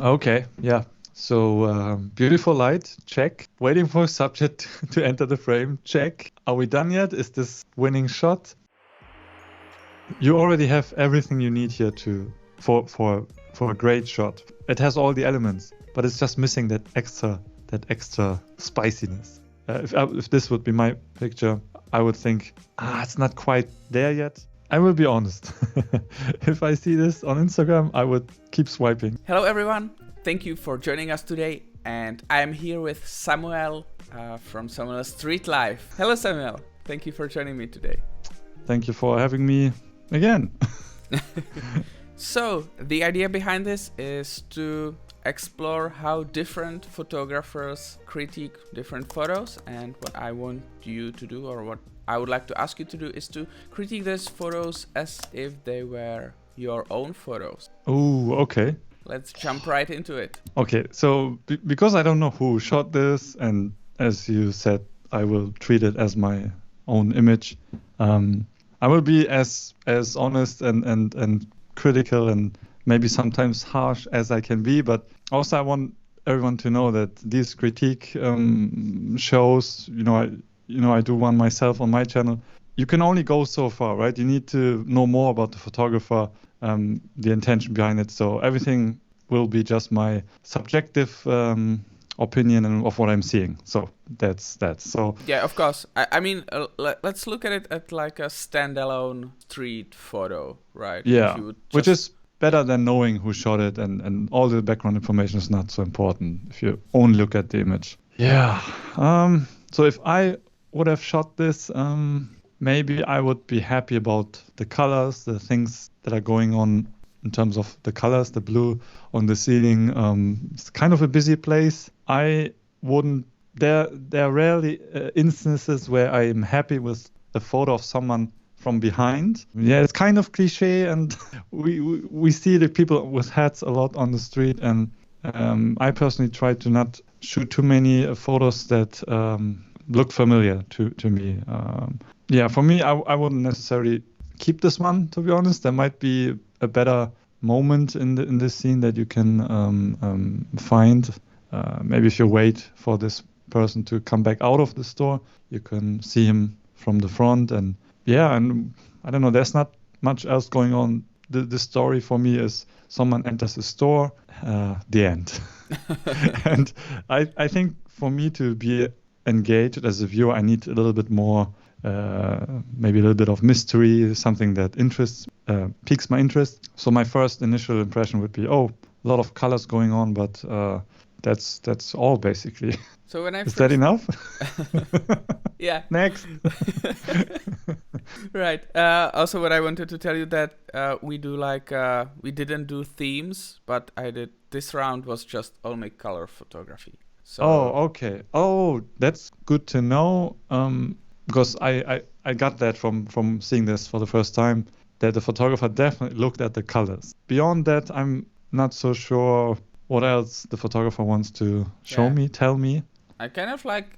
Okay, yeah. So beautiful light, check. Waiting for a subject to enter the frame, check. Are we done yet? Is this winning shot? You already have everything you need here for a great shot. It has all the elements, but it's just missing that extra spiciness. If this would be my picture, I would think, it's not quite there yet. I will be honest. If I see this on Instagram, I would keep swiping. Hello everyone, thank you for joining us today, and I am here with Samuel from Samuel Street Life. Hello Samuel, thank you for joining me today. Thank you for having me again. So, the idea behind this is to explore how different photographers critique different photos, and what I want you to do, or what I would like to ask you to do, is to critique those photos as if they were your own photos. Oh, okay. Let's jump right into it. Okay, so because I don't know who shot this, and as you said, I will treat it as my own image. I will be as honest and critical and maybe sometimes harsh as I can be, but also I want everyone to know that these critique shows, I do one myself on my channel. You can only go so far, right? You need to know more about the photographer, the intention behind it. So everything will be just my subjective opinion and of what I'm seeing. So that's so. Yeah, of course. I mean, let's look at it at like a standalone street photo, right? Yeah, which is better than knowing who shot it, and all the background information is not so important if you only look at the image. Yeah. So if I would have shot this, maybe I would be happy about the colors, the things that are going on in terms of the colors, the blue on the ceiling. It's kind of a busy place. I wouldn't. There are rarely instances where I am happy with a photo of someone from behind. Yeah, it's kind of cliche, and we see the people with hats a lot on the street, and I personally try to not shoot too many photos that look familiar to me. For me, I wouldn't necessarily keep this one, to be honest. There might be a better moment in this scene that you can find. Maybe if you wait for this person to come back out of the store, you can see him from the front, and I don't know, there's not much else going on. The story for me is someone enters the store, the end. And I think for me to be engaged as a viewer, I need a little bit more, maybe a little bit of mystery, something that piques my interest. So my first initial impression would be, a lot of colors going on, but that's all basically. So when Is that enough? Yeah. Next. Right. Also, what I wanted to tell you that we didn't do themes, but this round was just only color photography. So. Oh, okay. Oh, that's good to know. Because I got that from seeing this for the first time, that the photographer definitely looked at the colors. Beyond that, I'm not so sure what else the photographer wants to show me, tell me. I kind of like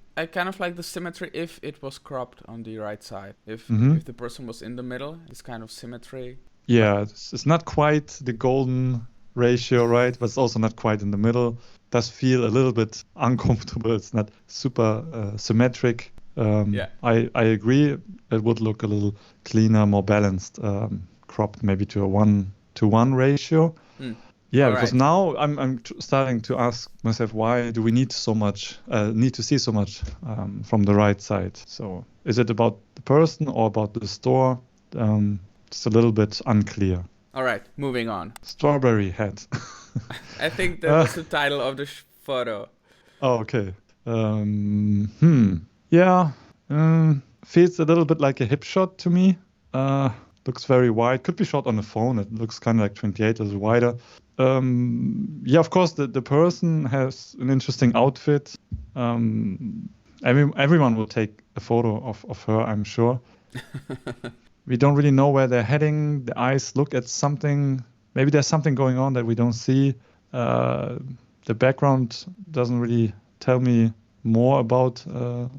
the symmetry if it was cropped on the right side. If the person was in the middle, it's kind of symmetry. Yeah, it's not quite the golden ratio, right? But it's also not quite in the middle. It does feel a little bit uncomfortable. It's not super symmetric. I agree. It would look a little cleaner, more balanced, cropped maybe to a 1-to-1 ratio. Yeah, because now I'm starting to ask myself, why do we need to see so much from the right side? So is it about the person or about the store? It's a little bit unclear. All right, moving on. Strawberry hat. I think that was the title of the photo. Oh, okay. Yeah, feels a little bit like a hip shot to me. Looks very wide. Could be shot on a phone. It looks kind of like 28, a little wider. Of course, the person has an interesting outfit. Everyone will take a photo of her, I'm sure. We don't really know where they're heading. The eyes look at something. Maybe there's something going on that we don't see. The background doesn't really tell me more about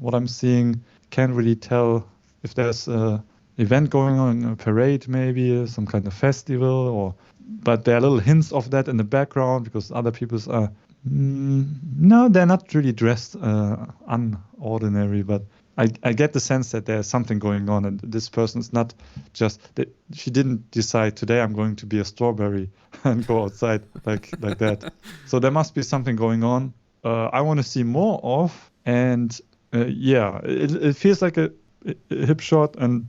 what I'm seeing. Can't really tell if there's an event going on, a parade maybe, some kind of festival, or but there are little hints of that in the background because other people's are no, they're not really dressed unordinary, but I get the sense that there's something going on, and this person is not just that she didn't decide today I'm going to be a strawberry and go outside like that. So there must be something going on. I want to see more of, and it feels like a hip shot, and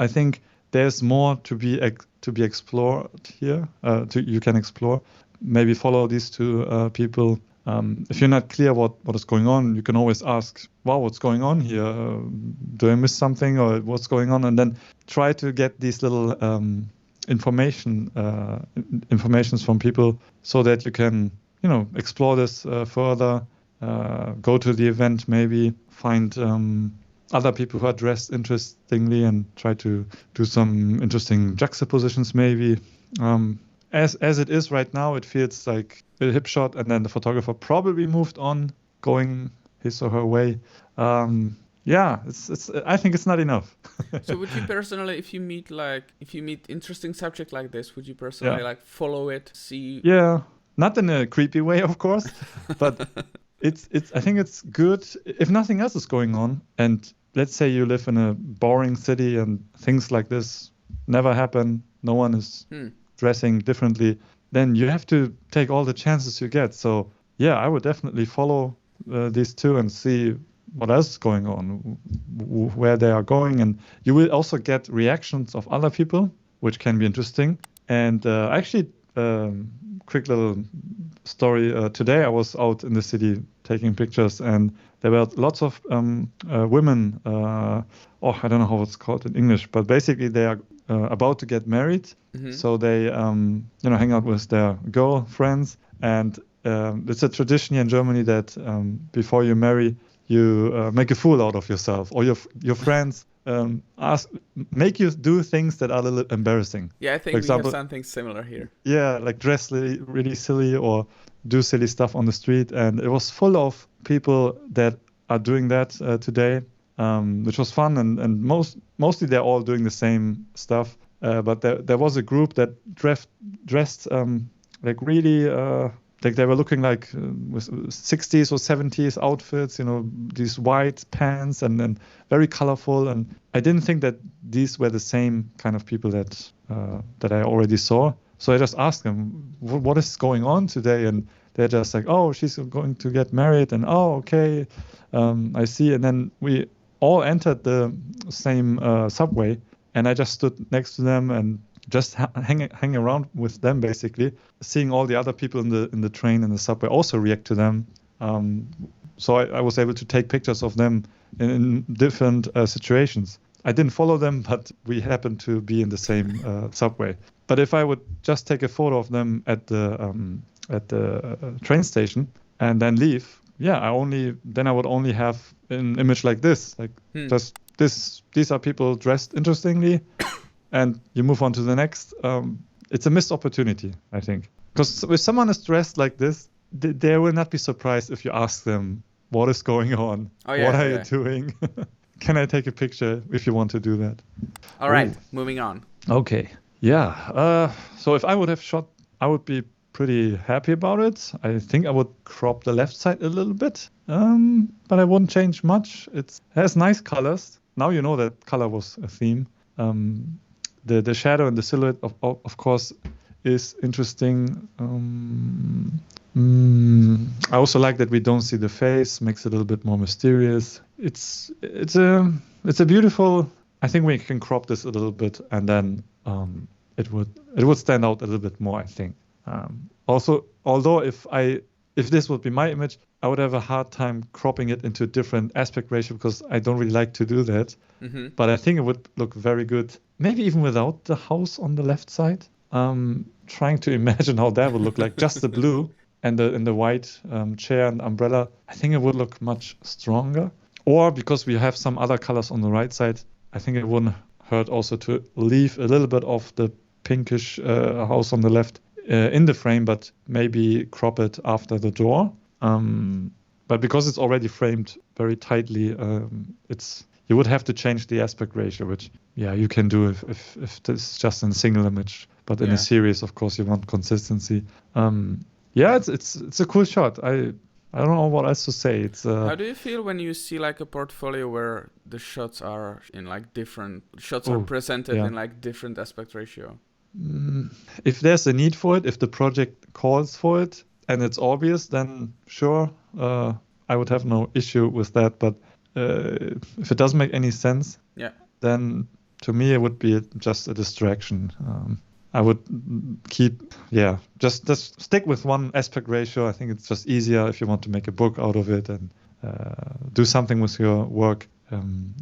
I think there's more to be explored here. You can explore. Maybe follow these two people. If you're not clear what is going on, you can always ask, wow, what's going on here? Do I miss something, or what's going on? And then try to get these little informations from people so that you can, explore this further, go to the event, maybe find other people who are dressed interestingly and try to do some interesting juxtapositions maybe. As it is right now, it feels like a hip shot, and then the photographer probably moved on, going his or her way. It's. I think it's not enough. So would you personally, if you meet interesting subject like this, would you personally follow it, see? Yeah, not in a creepy way, of course, but it's. I think it's good if nothing else is going on, and let's say you live in a boring city and things like this never happen. No one is dressing differently, then you have to take all the chances you get. So yeah, I would definitely follow these two and see what else is going on, where they are going, and you will also get reactions of other people, which can be interesting. And actually, quick little story. Today I was out in the city taking pictures, and there were lots of women. I don't know how it's called in English, but basically they are about to get married. Mm-hmm. So they, hang out with their girlfriends, and it's a tradition here in Germany that before you marry, you make a fool out of yourself, or your friends make you do things that are a little embarrassing. Yeah, I think we have something similar here. Yeah, like dress really silly or do silly stuff on the street, and it was full of people that are doing that today, which was fun, and mostly they're all doing the same stuff. But there was a group that dressed like really like they were looking like with 60s or 70s outfits, these white pants and very colorful. And I didn't think that these were the same kind of people that I already saw. So I just asked them, what is going on today? And they're just like, oh, she's going to get married. And oh, okay, I see. And then we all entered the same subway. And I just stood next to them and just hang around with them, basically, seeing all the other people in the train and the subway also react to them. So I was able to take pictures of them in different situations. I didn't follow them, but we happened to be in the same subway. But if I would just take a photo of them at the train station and then leave, I would only have an image like this, just these are people dressed interestingly, and you move on to the next. It's a missed opportunity, I think, because if someone is dressed like this, they will not be surprised if you ask them what is going on. What are you doing? Can I take a picture if you want to do that? All right, moving on. Okay. Yeah. So if I would have shot, I would be pretty happy about it. I think I would crop the left side a little bit, but I wouldn't change much. It has nice colors. Now you know that color was a theme. The shadow and the silhouette, of course, is interesting. I also like that we don't see the face. Makes it a little bit more mysterious. It's a beautiful. I think we can crop this a little bit, and then it would stand out a little bit more, I think. Also, although if this would be my image, I would have a hard time cropping it into a different aspect ratio because I don't really like to do that. Mm-hmm. But I think it would look very good, maybe even without the house on the left side. Trying to imagine how that would look like, just the blue and the white chair and umbrella. I think it would look much stronger. Or because we have some other colors on the right side, I think it wouldn't hurt also to leave a little bit of the pinkish house on the left in the frame, but maybe crop it after the door. But because it's already framed very tightly, you would have to change the aspect ratio, which you can do if this is just in single image. But in a series, of course, you want consistency. Yeah, it's a cool shot. I don't know what else to say. It's how do you feel when you see like a portfolio where the shots are in like different are presented in like different aspect ratio? If there's a need for it, if the project calls for it and it's obvious, then sure, I would have no issue with that. But if it doesn't make any sense, then to me it would be just a distraction. I would keep, just stick with one aspect ratio. I think it's just easier if you want to make a book out of it and do something with your work.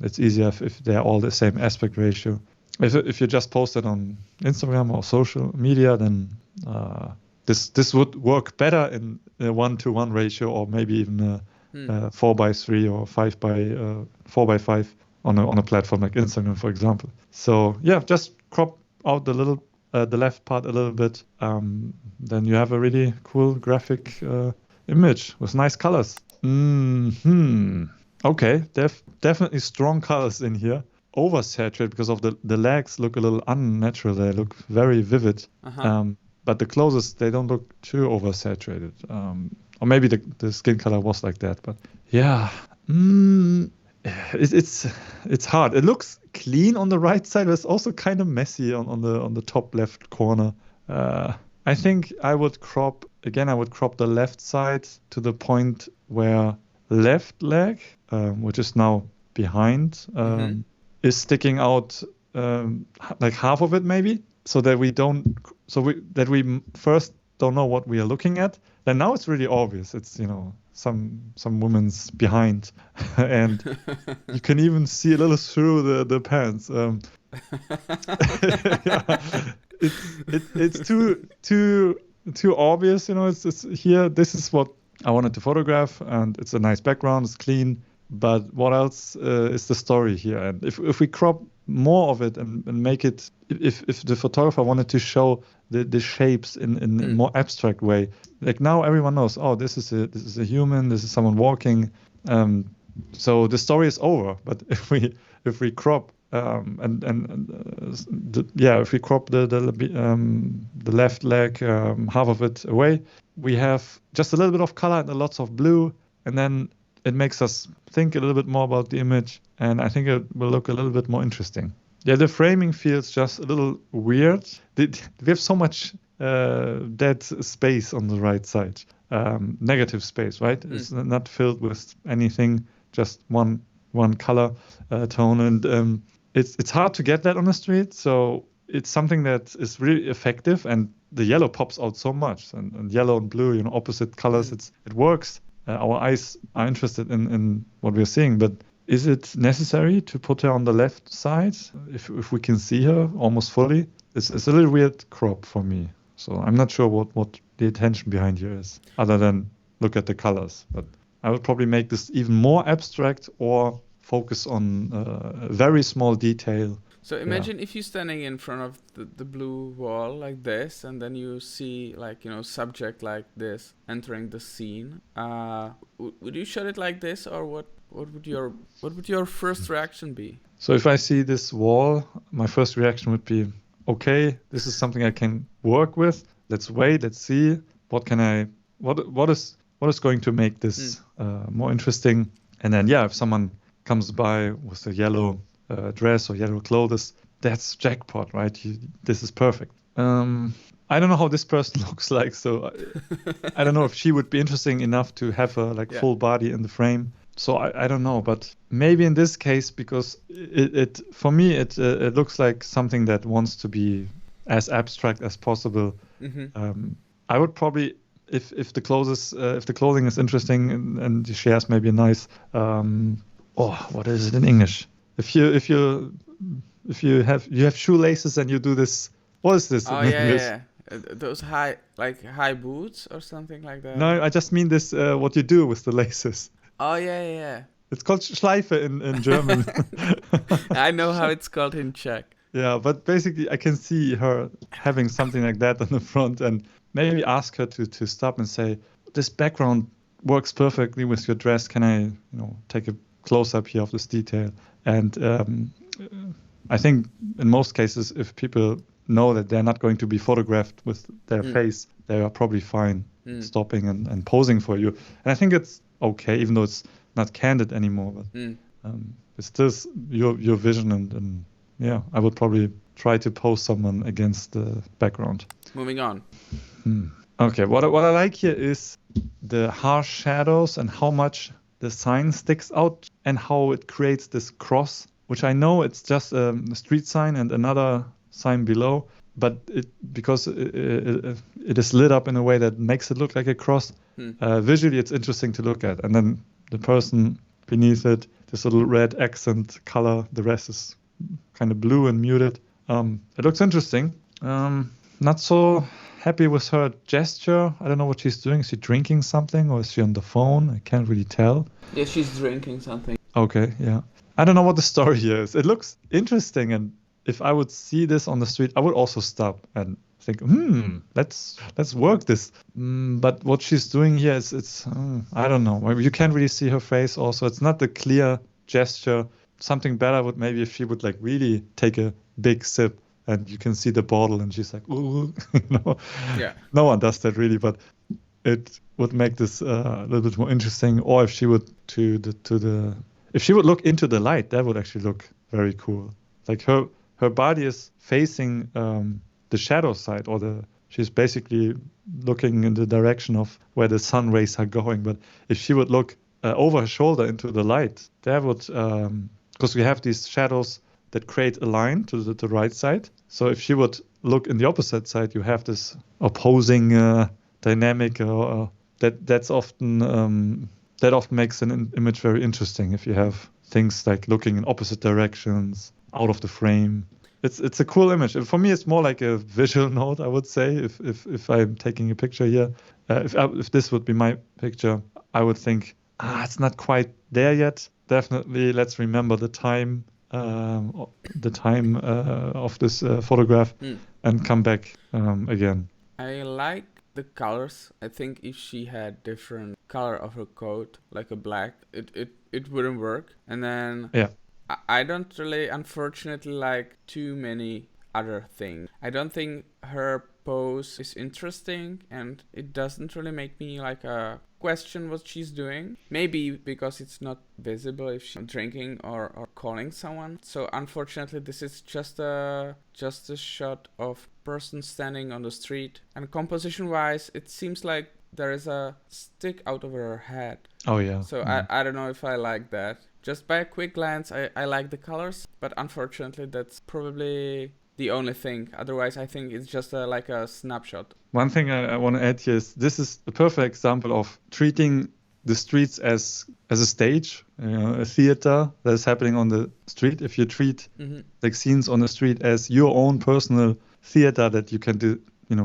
It's easier if they're all the same aspect ratio. If you just post it on Instagram or social media, then this would work better in a 1-to-1 ratio, or maybe even a 4:3 or 4:5 on a platform like Instagram, for example. So yeah, just crop out the left part a little bit. Then you have a really cool graphic image with nice colors. Okay, definitely strong colors in here. Oversaturated because of the legs look a little unnatural. They look very vivid. But the clothes, they don't look too oversaturated. Or maybe the skin color was like that. But yeah, it's hard. It looks clean on the right side, but it's also kind of messy on the top left corner. I think I would crop the left side to the point where left leg, which is now behind, is sticking out like half of it maybe, so that we first don't know what we are looking at. Then now it's really obvious. It's some woman's behind, and you can even see a little through the pants. It's too obvious. It's here. This is what I wanted to photograph, and it's a nice background. It's clean. But what else is the story here? And if we crop more of it and make it, if the photographer wanted to show the shapes in a more abstract way, like now everyone knows, this is a human, this is someone walking, so the story is over. But if we crop if we crop the left leg, half of it away, we have just a little bit of color and lots of blue, and then it makes us think a little bit more about the image, and I think it will look a little bit more interesting. Yeah, the framing feels just a little weird. We have so much dead space on the right side, negative space, right? It's not filled with anything, just one color tone, and it's hard to get that on the street. So it's something that is really effective, and the yellow pops out so much, and yellow and blue, opposite colors. It works. Our eyes are interested in what we're seeing, but is it necessary to put her on the left side if we can see her almost fully? It's a little weird crop for me, so I'm not sure what the intention behind here is, other than look at the colors. But I would probably make this even more abstract, or focus on a very small detail. So imagine if you're standing in front of the blue wall like this, and then you see subject like this entering the scene. Would you shot it like this, or what would your first reaction be? So if I see this wall, my first reaction would be, okay, this is something I can work with. Let's wait. Let's see what is going to make this more interesting. And then if someone comes by with a yellow dress or yellow clothes, that's jackpot, right? This is perfect. I don't know how this person looks like, so I don't know if she would be interesting enough to have her full body in the frame. So I don't know, but maybe in this case, because it for me it looks like something that wants to be as abstract as possible. I would probably, if the clothing is interesting and she has maybe a nice what is it in English? If you have shoelaces and you do this, what is this in English? Yeah. Those high boots or something like that. No, I just mean this. What you do with the laces. Oh yeah. It's called Schleife in German. I know how it's called in Czech. Yeah, but basically I can see her having something like that on the front, and maybe ask her to stop and say, this background works perfectly with your dress. Can I, take a close up here of this detail? And I think in most cases, if people know that they're not going to be photographed with their face, they are probably fine stopping and posing for you. And I think it's okay, even though it's not candid anymore. But it's still your vision, and yeah, I would probably try to pose someone against the background. Moving on. Okay, what I like here is the harsh shadows and how much the sign sticks out and how it creates this cross, which I know it's just a street sign and another sign below, but because it is lit up in a way that makes it look like a cross, visually it's interesting to look at. And then the person beneath it, this little red accent color, the rest is kind of blue and muted. It looks interesting. Not so happy with her gesture. I don't know what she's doing. Is she drinking something or is she on the phone? I can't really tell. Yeah, she's drinking something. Okay, yeah. I don't know what the story here is. It looks interesting, and if I would see this on the street, I would also stop and think, let's work this. But what she's doing here is I don't know. You can't really see her face also. It's not the clear gesture. Something better would maybe if she would like really take a big sip and you can see the bottle and she's like, ooh, Yeah. No one does that really, but it would make this a little bit more interesting. Or if she would if she would look into the light, that would actually look very cool. Like her body is facing the shadow side, or she's basically looking in the direction of where the sun rays are going. But if she would look over her shoulder into the light, that would, because we have these shadows that create a line to the right side. So if she would look in the opposite side, you have this opposing dynamic. That often makes an image very interesting if you have things like looking in opposite directions, out of the frame. It's a cool image. For me, it's more like a visual note, I would say. If I'm taking a picture here, if this would be my picture, I would think, it's not quite there yet. Definitely, let's remember the time of this photograph and come back again. I like the colors. I think if she had different color of her coat, like a black, it wouldn't work. And then I don't really, unfortunately, like too many other things. I don't think her pose is interesting, and it doesn't really make me like question what she's doing. Maybe because it's not visible if she's drinking or calling someone. So unfortunately, this is just a shot of person standing on the street. And composition-wise, it seems like there is a stick out of her head. Oh yeah. So I don't know if I like that. Just by a quick glance, I like the colors, but unfortunately, that's probably the only thing. Otherwise, I think it's just like a snapshot. One thing I want to add here is this is a perfect example of treating the streets as a stage, a theater that is happening on the street. If you treat like scenes on the street as your own personal theater that you can do,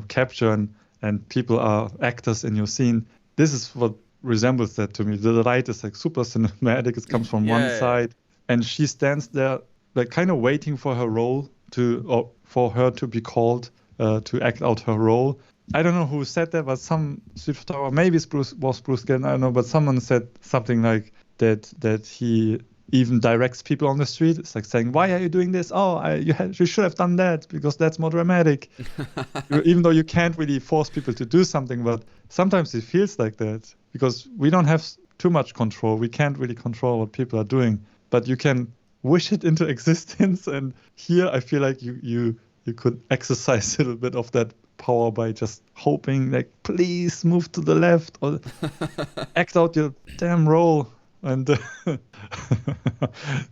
capture and people are actors in your scene, this is what resembles that to me. The light is like super cinematic. It comes from one side, and she stands there like kind of waiting for her role for her to be called to act out her role. I don't know who said that, but some street photographer, maybe it was Bruce Gillen, I don't know, but someone said something like that he even directs people on the street. It's like saying, why are you doing this? You should have done that because that's more dramatic. Even though you can't really force people to do something, but sometimes it feels like that because we don't have too much control. We can't really control what people are doing, but you can wish it into existence. And here I feel like you could exercise a little bit of that power by just hoping, like, please move to the left or act out your damn role. And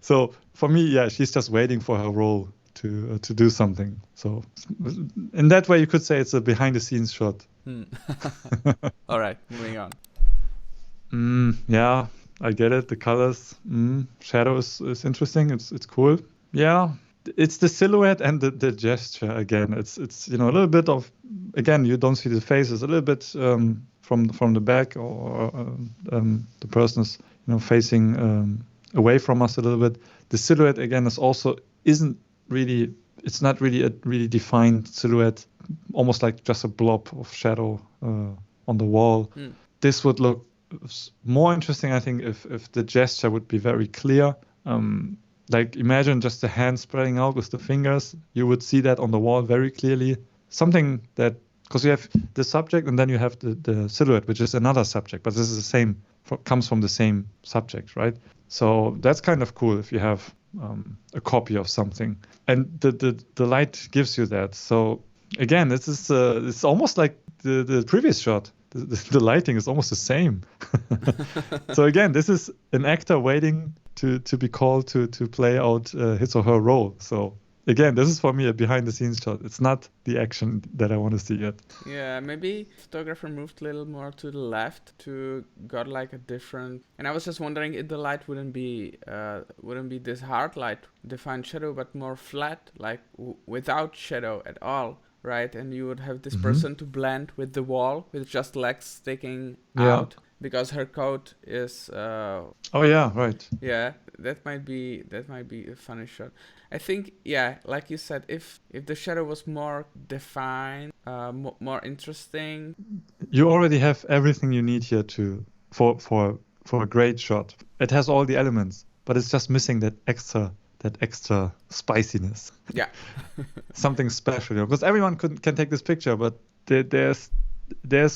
so for me, she's just waiting for her role to do something. So in that way, you could say it's a behind the scenes shot. All right, moving on. Yeah, I get it. The colors, shadow is interesting. It's cool. Yeah, it's the silhouette and the gesture again. It's a little bit of, again, you don't see the faces. A little bit from the back, or the person is facing away from us a little bit. The silhouette again it's not really a really defined silhouette, almost like just a blob of shadow on the wall. This would look more interesting, I think, if the gesture would be very clear. like imagine just the hand spreading out with the fingers. You would see that on the wall very clearly. Something that, because you have the subject and then you have the silhouette, which is another subject, but this is the same, comes from the same subject, right? So that's kind of cool if you have a copy of something, and the light gives you that. So again, this is it's almost like the previous shot. The lighting is almost the same. So again, this is an actor waiting to be called to play out his or her role. So again, this is for me a behind the scenes shot. It's not the action that I want to see yet. Yeah, maybe photographer moved a little more to the left to got like a different. And I was just wondering if the light wouldn't be this hard light, defined shadow, but more flat, like without shadow at all. Right, and you would have this person to blend with the wall with just legs sticking out because her coat is. Oh yeah, right. Yeah, that might be a funny shot. I think like you said, if the shadow was more defined, more interesting. You already have everything you need here for a great shot. It has all the elements, but it's just missing that extra spiciness. Yeah. Something special, because everyone can take this picture, but there's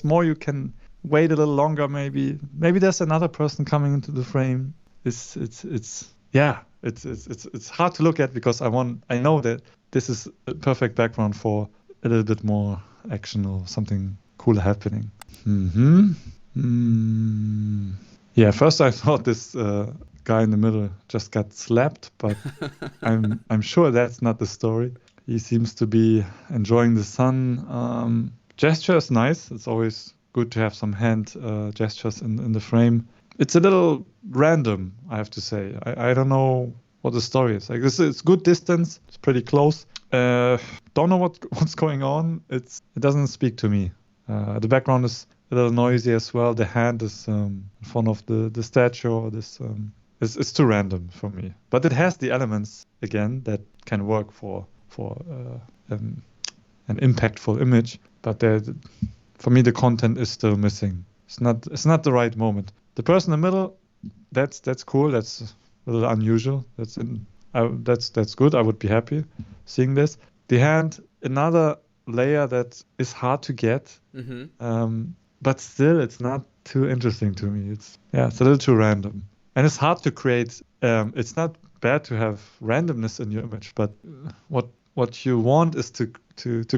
more. You can wait a little longer, maybe there's another person coming into the frame. It's hard to look at because I know that this is a perfect background for a little bit more action or something cool happening. Yeah, first I thought this guy in the middle just got slapped, but I'm sure that's not the story. He seems to be enjoying the sun. Gesture is nice. It's always good to have some hand gestures in the frame. It's a little random, I have to say. I don't know what the story is. Like it's good distance. It's pretty close. Don't know what's going on. It doesn't speak to me. The background is a little noisy as well. The hand is in front of the statue. Or this it's too random for me. But it has the elements again that can work for an impactful image. But for me, the content is still missing. It's not the right moment. The person in the middle, that's cool. That's a little unusual. That's good. I would be happy seeing this. The hand, another layer that is hard to get. But still, it's not too interesting to me. It's a little too random, and it's hard to create. It's not bad to have randomness in your image, but what you want is to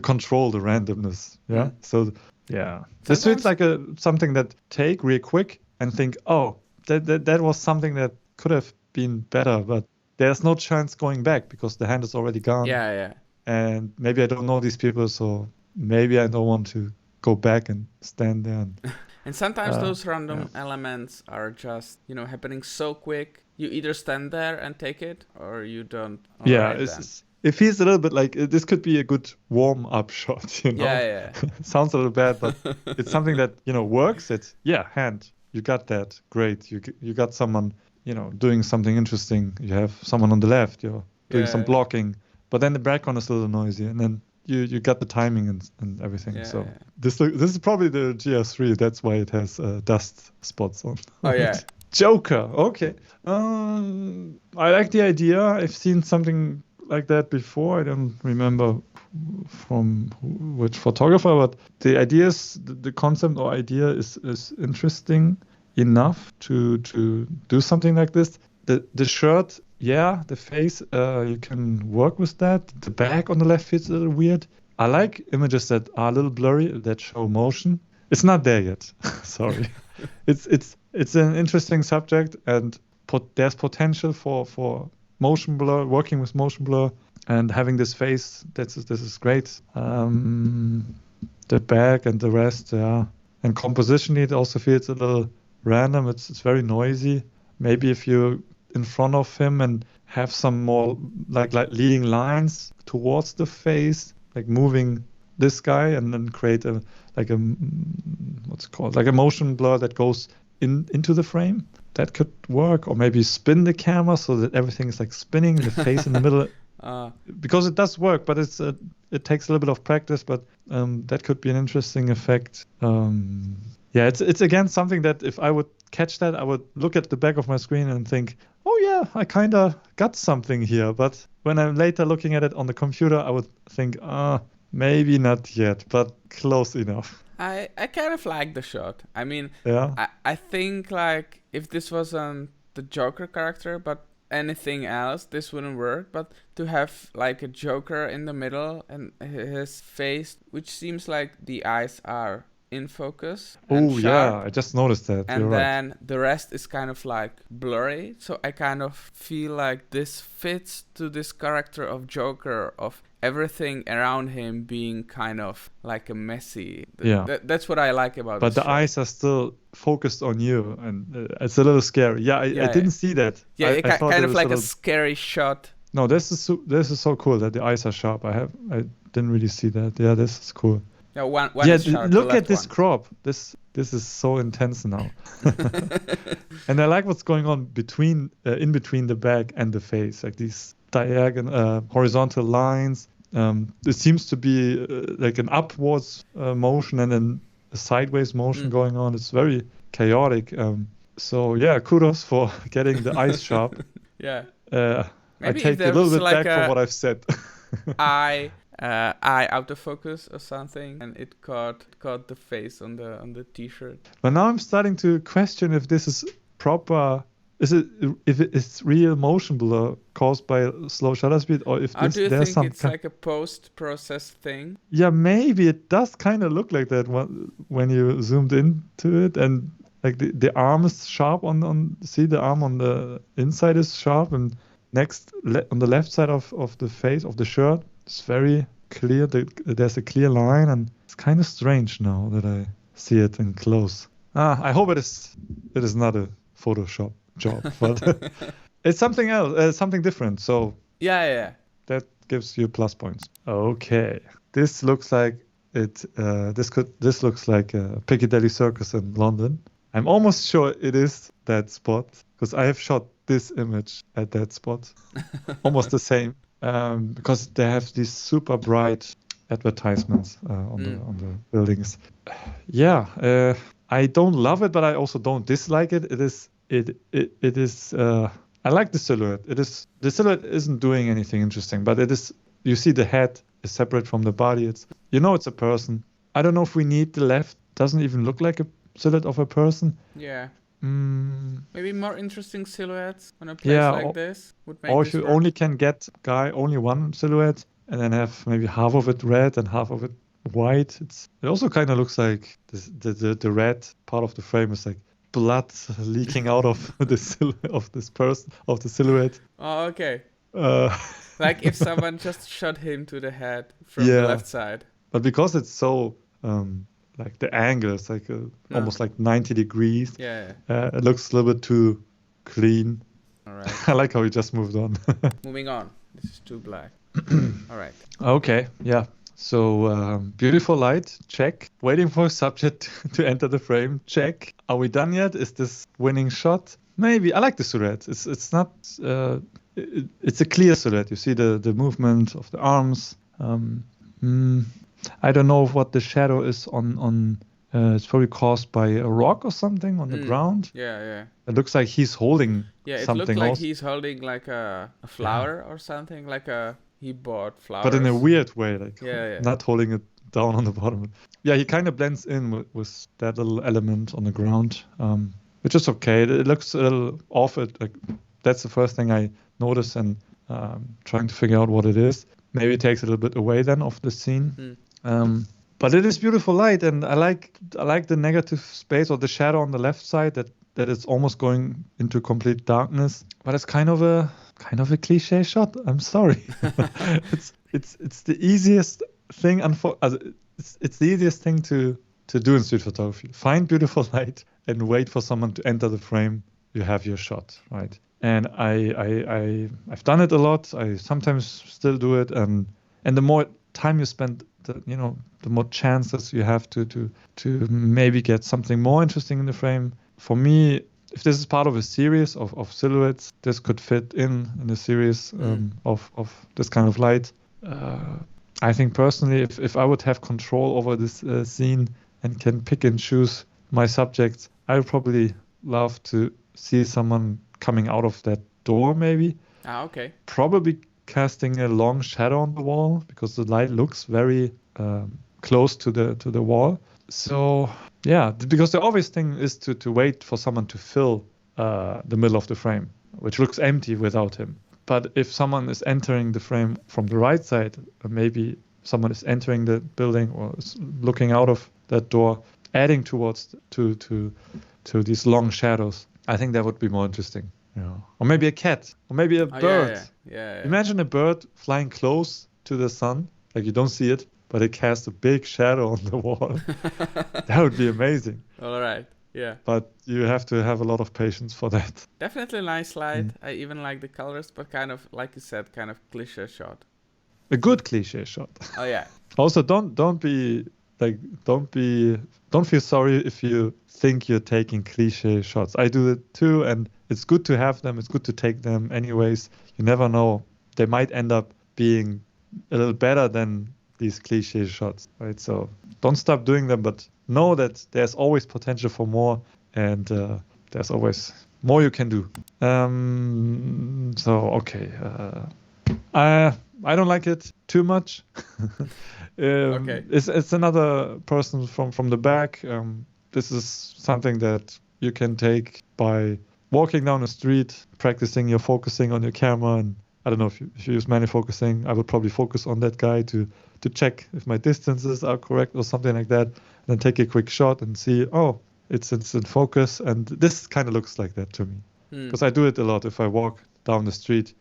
control the randomness. Yeah. So this feels like something that take real quick and think, oh, that was something that could have been better, but there's no chance going back because the hand is already gone. Yeah. And maybe I don't know these people, so maybe I don't want to go back and stand there. And sometimes those random elements are just, happening so quick. You either stand there and take it, or you don't. It feels a little bit like this could be a good warm-up shot. Yeah. Sounds a little bad, but it's something that works. It's hand. You got that. Great. You got someone doing something interesting. You have someone on the left. You're doing some blocking, but then the background is a little noisy, and then you got the timing and everything. This is probably the GR3. That's why it has dust spots on. Oh yeah. Joker. Okay. I like the idea. I've seen something like that before. I don't remember from which photographer, but the idea is the concept or idea is interesting enough to do something like this. The shirt, the face, you can work with that. The back on the left feels a little weird. I like images that are a little blurry, that show motion. It's not there yet. Sorry. It's an interesting subject, and there's potential for motion blur, working with motion blur, and having this face. This is great. The back and the rest, and compositionally it also feels a little random. It's very noisy. Maybe if you're in front of him and have some more like leading lines towards the face, like moving this guy, and then create a motion blur that goes into the frame. That could work. Or maybe spin the camera so that everything is like spinning, the face in the middle. Because it does work, but it's a it takes a little bit of practice, but that could be an interesting effect. Yeah, it's again something that if I would catch that, I would look at the back of my screen and think, oh yeah, I kind of got something here. But when I'm later looking at it on the computer, I would think, maybe not yet, but close enough. I kind of like the shot. I mean, Yeah. I think like if this was the Joker character, but anything else, this wouldn't work. But to have like a Joker in the middle and his face, which seems like the eyes are in focus. Oh yeah, I just noticed that. And You're then right. the rest is kind of like blurry. So I kind of feel like this fits to this character of Joker, of everything around him being kind of like a messy. Yeah. That's what I like about it. But the eyes are still focused on you, and it's a little scary. Yeah, I didn't see that. Yeah, I thought kind it of was like a scary shot. No, this is so cool that the eyes are sharp. I didn't really see that. Yeah, this is cool. Yeah, one is sharp. Look at this crop. This is so intense now. And I like what's going on in between the back and the face, like these diagonal horizontal lines. It seems to be like an upwards motion and then a sideways motion going on. It's very chaotic. So yeah, kudos for getting the eyes sharp. Yeah. I take a little bit like back from what I've said. eye autofocus or something, and it caught the face on the t-shirt. But now I'm starting to question if this is proper. If it's real motion blur caused by slow shutter speed, or if do you there's think it's like a post-process thing? Yeah, maybe it does kind of look like that when you zoomed into it, and like the arm is sharp see the arm on the inside is sharp, and on the left side of the face of the shirt, it's very clear. There's a clear line, and it's kind of strange now that I see it in close. I hope it is not a Photoshop job, but it's something else, something different. So yeah, that gives you plus points. Okay, this looks like it. This looks like a Piccadilly Circus in London. I'm almost sure it is that spot because I have shot this image at that spot, almost the same. Because they have these super bright advertisements on the buildings. Yeah, I don't love it, but I also don't dislike it. It is. I like the silhouette. The silhouette isn't doing anything interesting, but it is. You see the head is separate from the body. It's a person. I don't know if we need the left. Doesn't even look like a silhouette of a person. Yeah. Maybe more interesting silhouettes on a place like this would make. Or if you only can get only one silhouette and then have maybe half of it red and half of it white. It also kind of looks like the red part of the frame is like blood leaking out of the silhouette. Oh, okay. Like if someone just shot him to the head from the left side. But because it's so like the angle is like almost like 90 degrees. Yeah. It looks a little bit too clean. All right. I like how we just moved on. Moving on. This is too black. All right. Okay. Yeah. So beautiful light. Check. Waiting for a subject to enter the frame. Check. Are we done yet? Is this winning shot? Maybe. I like the silhouette. It's not. It's a clear silhouette. You see the movement of the arms. I don't know what the shadow is on. It's probably caused by a rock or something on the ground. Yeah. It looks like he's holding something. Yeah, it looks like he's holding like a flower or something. Like he bought flowers. But in a weird way, like not holding it down on the bottom. Yeah, he kind of blends in with that little element on the ground, which is okay. It looks a little off. That's the first thing I noticed, and trying to figure out what it is. Maybe it takes a little bit away then of the scene. But it is beautiful light, and I like the negative space or the shadow on the left side that it's almost going into complete darkness. But it's kind of a cliche shot. I'm sorry. it's the easiest thing. It's the easiest thing to do in street photography. Find beautiful light and wait for someone to enter the frame. You have your shot, right? And I've done it a lot. I sometimes still do it, and the more time you spend, the more chances you have to maybe get something more interesting in the frame. For me, if this is part of a series of silhouettes, this could fit in a series of this kind of light. I think personally, if I would have control over this scene and can pick and choose my subjects, I would probably love to see someone coming out of that door, maybe. Okay. Probably casting a long shadow on the wall because the light looks very close to the wall. So yeah, because the obvious thing is to wait for someone to fill the middle of the frame, which looks empty without him. But if someone is entering the frame from the right side, maybe someone is entering the building or is looking out of that door, adding towards to these long shadows, I think that would be more interesting. Yeah. Or maybe a cat, or maybe a bird. Yeah. Imagine a bird flying close to the sun, like you don't see it, but it casts a big shadow on the wall. That would be amazing. All right. Yeah. But you have to have a lot of patience for that. Definitely a nice light. I even like the colors, but kind of, like you said, kind of cliche shot. A good cliche shot. Oh yeah. Also, don't feel sorry if you think you're taking cliche shots. I do it too, and it's good to have them. It's good to take them anyways. You never know. They might end up being a little better than these cliche shots, right? So don't stop doing them, but know that there's always potential for more, and there's always more you can do. I don't like it too much. Okay. It's another person from the back. This is something that you can take by walking down the street, practicing your focusing on your camera. And I don't know if you use manual focusing. I would probably focus on that guy to check if my distances are correct or something like that. And then take a quick shot and see, it's in focus. And this kind of looks like that to me. Because I do it a lot if I walk down the street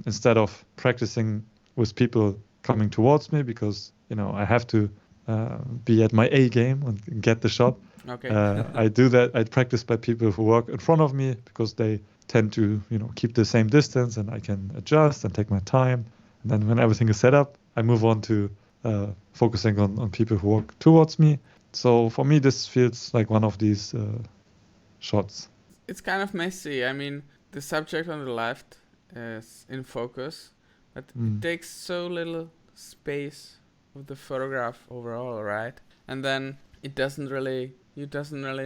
instead of practicing with people coming towards me, because I have to be at my A game and get the shot. Okay. I do that. I practice by people who work in front of me because they tend to keep the same distance, and I can adjust and take my time. And then when everything is set up, I move on to focusing on people who walk towards me. So for me, this feels like one of these shots. It's kind of messy. I mean, the subject on the left is in focus, but it takes so little space of the photograph overall, right? And then you doesn't really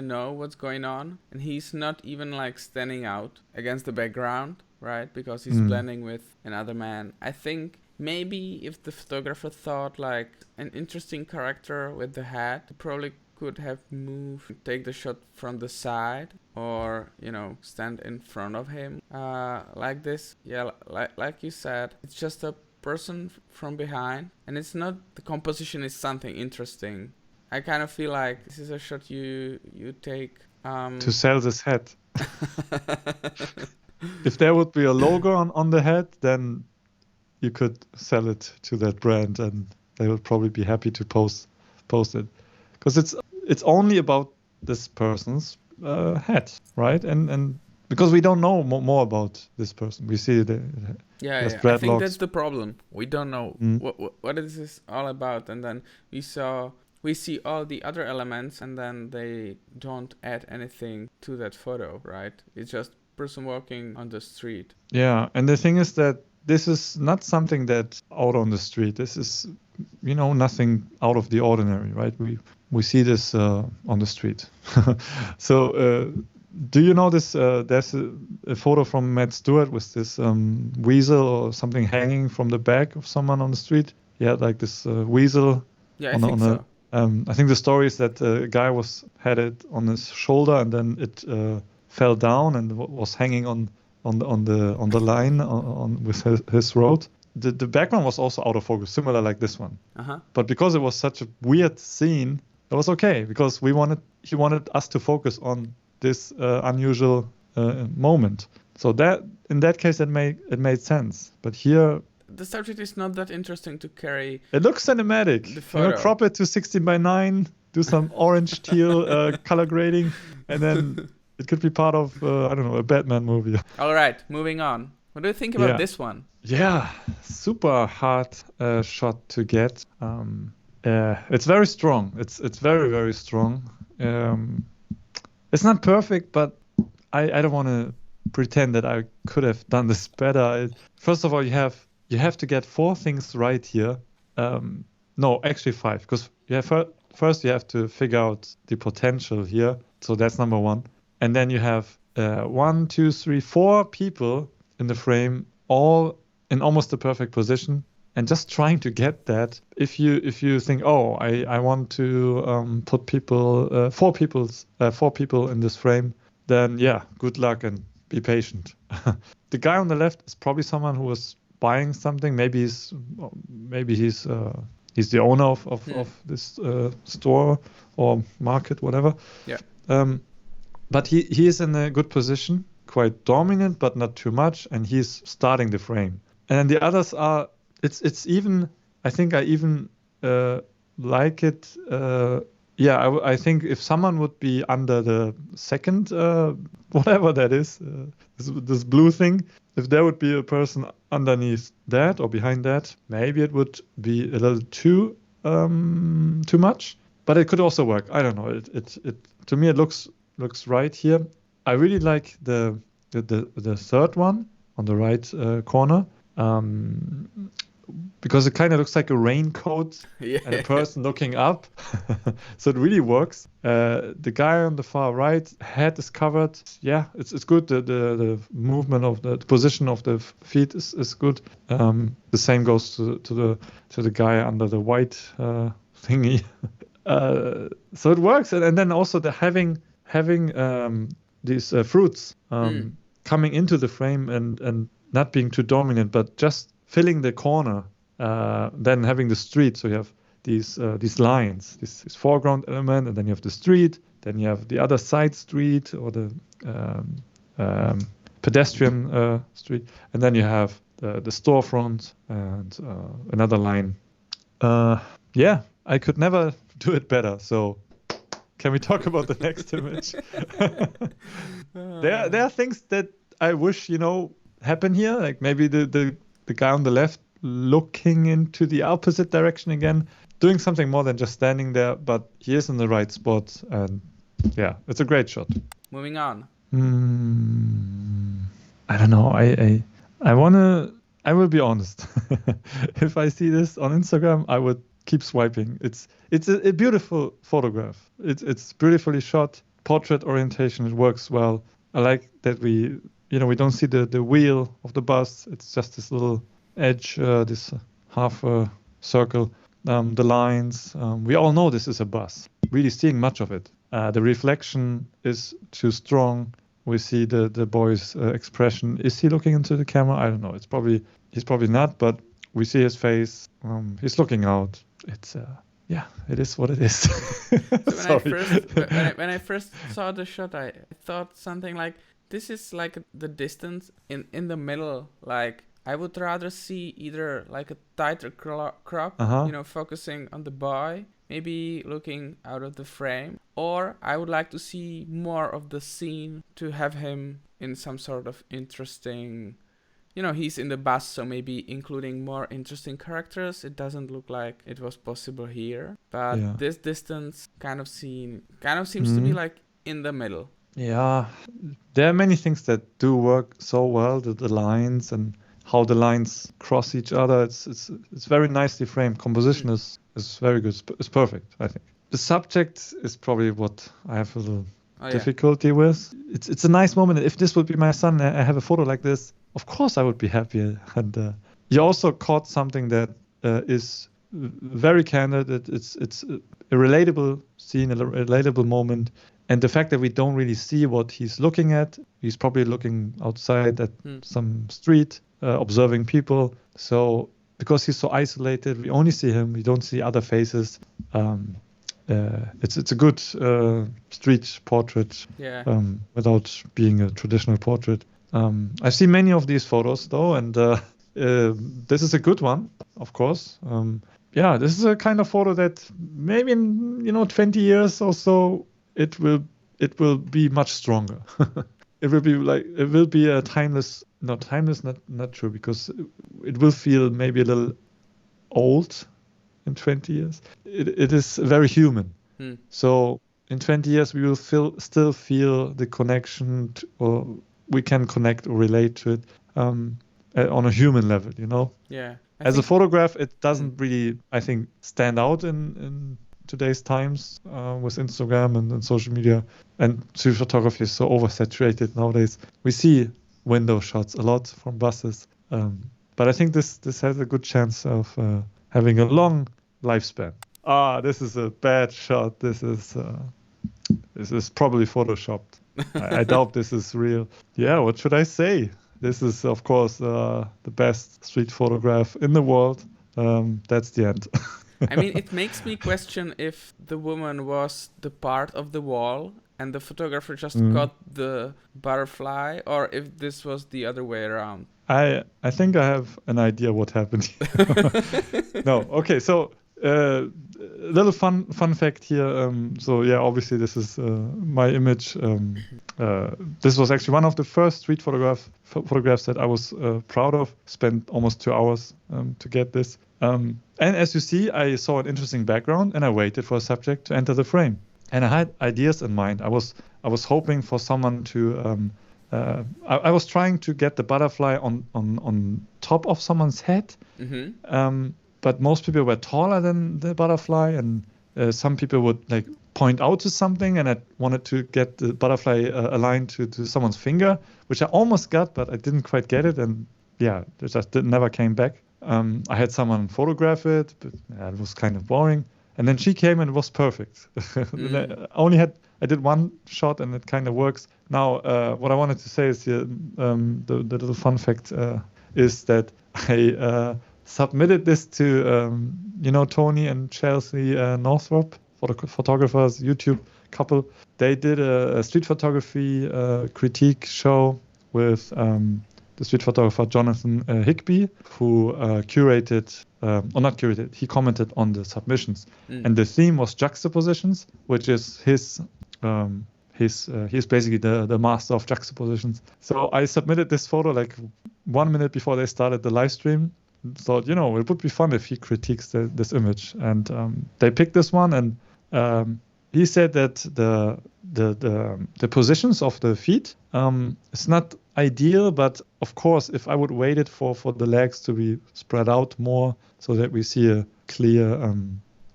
know what's going on, and he's not even like standing out against the background, right? Because he's blending with another man. I think maybe if the photographer thought like an interesting character with the hat, he probably could have moved, take the shot from the side, or stand in front of him like this. Yeah, like you said, it's just a person from behind, and it's not, the composition is something interesting. I kind of feel like this is a shot you take to sell this hat. If there would be a logo on the hat, then you could sell it to that brand, and they would probably be happy to post it, because it's only about this person's hat, right? And because we don't know more about this person, we see the I think that's the problem. We don't know what is this all about, and then we see all the other elements, and then they don't add anything to that photo, right? It's just person walking on the street. Yeah, and the thing is that this is not something that's out on the street. This is, nothing out of the ordinary, right? We see this on the street. So do you know this? There's a photo from Matt Stewart with this weasel or something hanging from the back of someone on the street. Yeah, like this weasel. Yeah, I think so. I think the story is that a guy had it on his shoulder, and then it fell down and was hanging on the line with his road. The background was also out of focus, similar like this one. But because it was such a weird scene, it was okay, because he wanted us to focus on this unusual moment. So that in that case it made sense. But here, the subject is not that interesting to carry. It looks cinematic. Crop it to 16:9, do some orange teal color grading, and then it could be part of a Batman movie. All right, moving on. What do you think about this one? Yeah, super hard shot to get. It's very strong. It's very, very strong. It's not perfect, but I don't want to pretend that I could have done this better. First of all, you have to get 4 things right here. No, actually 5, because first you have to figure out the potential here. So that's number 1. And then you have 1, 2, 3, 4 people in the frame, all in almost the perfect position. And just trying to get that, if you think, oh, I want to put people, 4 people in this frame, then yeah, good luck and be patient. The guy on the left is probably someone who was buying something. Maybe he's the owner of this store or market, whatever. Yeah. But he is in a good position, quite dominant, but not too much, and he's starting the frame. And the others are. It's even. I think I even like it. I think if someone would be under the second, whatever that is, this blue thing, if there would be a person underneath that or behind that, maybe it would be a little too much. But it could also work. I don't know. It to me it looks right here. I really like the third one on the right corner. Because it kind of looks like a raincoat and a person looking up. So it really works. The guy on the far right, head is covered. Yeah, it's good. The movement of the position of the feet is good. The same goes to the guy under the white thingy. So it works. And then also the having these fruits coming into the frame and not being too dominant, but just filling the corner, then having the street. So you have these lines, this foreground element, and then you have the street. Then you have the other side street or the pedestrian street, and then you have the storefront and another line. I could never do it better. So can we talk about the next image? There are things that I wish happen here, like maybe the guy on the left looking into the opposite direction again, doing something more than just standing there, but he is in the right spot, and yeah, it's a great shot. Moving on. I don't know. I will be honest. If I see this on Instagram, I would keep swiping. It's a beautiful photograph. It's beautifully shot, portrait orientation. It works well. I like that we don't see the wheel of the bus. It's just this little edge, this half circle. The lines. We all know this is a bus. Really seeing much of it. The reflection is too strong. We see the boy's expression. Is he looking into the camera? I don't know. He's probably not, but we see his face. He's looking out. It's it is what it is. So when I first saw the shot, I thought something like, this is like the distance in the middle. Like I would rather see either like a tighter crop, focusing on the boy, maybe looking out of the frame, or I would like to see more of the scene to have him in some sort of interesting, he's in the bus, so maybe including more interesting characters. It doesn't look like it was possible here, but this distance kind of seems to be like in the middle. Yeah, there are many things that do work so well, the lines and how the lines cross each other. It's very nicely framed. Composition is very good. It's perfect, I think. The subject is probably what I have a little difficulty with. It's a nice moment. If this would be my son, I have a photo like this, of course I would be happy. And you also caught something that is very candid. It's a relatable scene, a relatable moment. And the fact that we don't really see what he's looking at, he's probably looking outside at some street, observing people. So because he's so isolated, we only see him. We don't see other faces. It's a good street portrait without being a traditional portrait. I've seen many of these photos though, and this is a good one, of course. This is a kind of photo that maybe in 20 years or so, it will be much stronger. It will be a timeless, not true, because it will feel maybe a little old in 20 years. It is very human. So in 20 years we will still feel the connection, or we can connect or relate to it on a human level, Yeah. As a photograph, it doesn't really, I think, stand out in today's times with Instagram and social media. And street photography is so oversaturated nowadays. We see window shots a lot from buses. But I think this has a good chance of having a long lifespan. This is a bad shot. This is probably photoshopped. I doubt this is real. Yeah, what should I say? This is, of course, the best street photograph in the world. That's the end. I mean, it makes me question if the woman was the part of the wall and the photographer just got the butterfly, or if this was the other way around. I think I have an idea what happened here. No, okay, so little fun fact here. So yeah, obviously this is my image. This was actually one of the first street photographs that I was proud of. Spent almost 2 hours to get this. And as you see, I saw an interesting background, and I waited for a subject to enter the frame. And I had ideas in mind. I was hoping for someone to. I was trying to get the butterfly on top of someone's head. But most people were taller than the butterfly, and some people would like point out to something, and I wanted to get the butterfly aligned to someone's finger, which I almost got, but I didn't quite get it, and yeah, it just never came back. I had someone photograph it, but it was kind of boring. And then she came and it was perfect. I did one shot and it kind of works. Now, what I wanted to say is here, the little fun fact is that I submitted this to, Tony and Chelsea Northrop, photographers, YouTube couple. They did a street photography critique show with the street photographer Jonathan Higbee, who he commented on the submissions. And the theme was juxtapositions, which is he's basically the master of juxtapositions. So I submitted this photo like 1 minute before they started the live stream. Thought, it would be fun if he critiques this image. And they picked this one, and he said that the positions of the feet it's not ideal, but of course, if I would wait it for the legs to be spread out more, so that we see a clear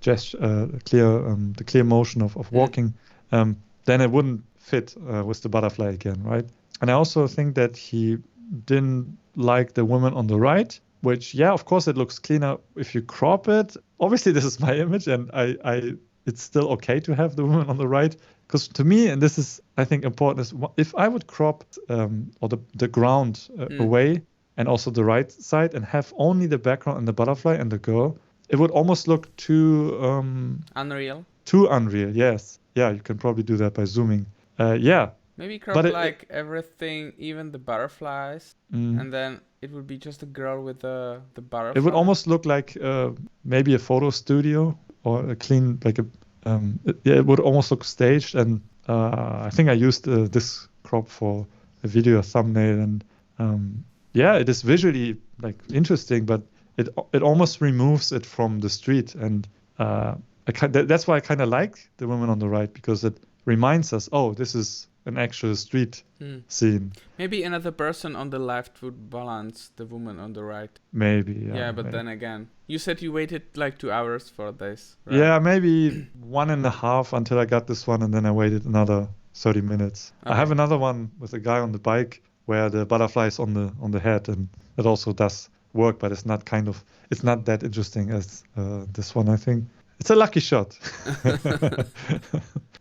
gesture, the clear motion of walking, then it wouldn't fit with the butterfly again, right? And I also think that he didn't like the woman on the right, which, yeah, of course, it looks cleaner if you crop it. Obviously, this is my image, and it's still okay to have the woman on the right. Because to me, and this is, I think, important, is if I would crop or the ground away, and also the right side, and have only the background and the butterfly and the girl, it would almost look too unreal. Too unreal, yes. Yeah, you can probably do that by zooming. Yeah. Maybe crop everything, even the butterflies, and then it would be just a girl with the butterfly. It would almost look like maybe a photo studio or a clean, like a. It would almost look staged, and I think I used this crop for a video thumbnail, and it is visually like interesting, but it almost removes it from the street, and that's why I kind of like the woman on the right, because it reminds us, this is an actual street scene. Maybe another person on the left would balance the woman on the right. Maybe, yeah. Yeah, but then again, you said you waited like 2 hours for this, right? Yeah, maybe 1.5 until I got this one, and then I waited another 30 minutes. Okay. I have another one with a guy on the bike where the butterfly is on the head, and it also does work, but it's not that interesting as this one, I think. It's a lucky shot.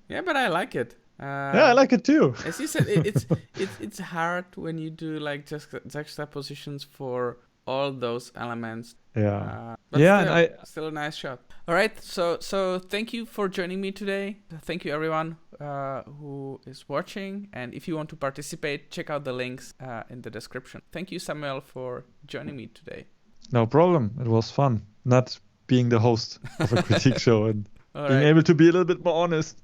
Yeah, but I like it. Yeah, I like it too. As you said, it's hard when you do like just juxtapositions for all those elements. Yeah. But still a nice shot. All right, so thank you for joining me today. Thank you everyone who is watching, and if you want to participate, check out the links in the description. Thank you, Samuel, for joining me today. No problem. It was fun not being the host of a critique show and being able to be a little bit more honest.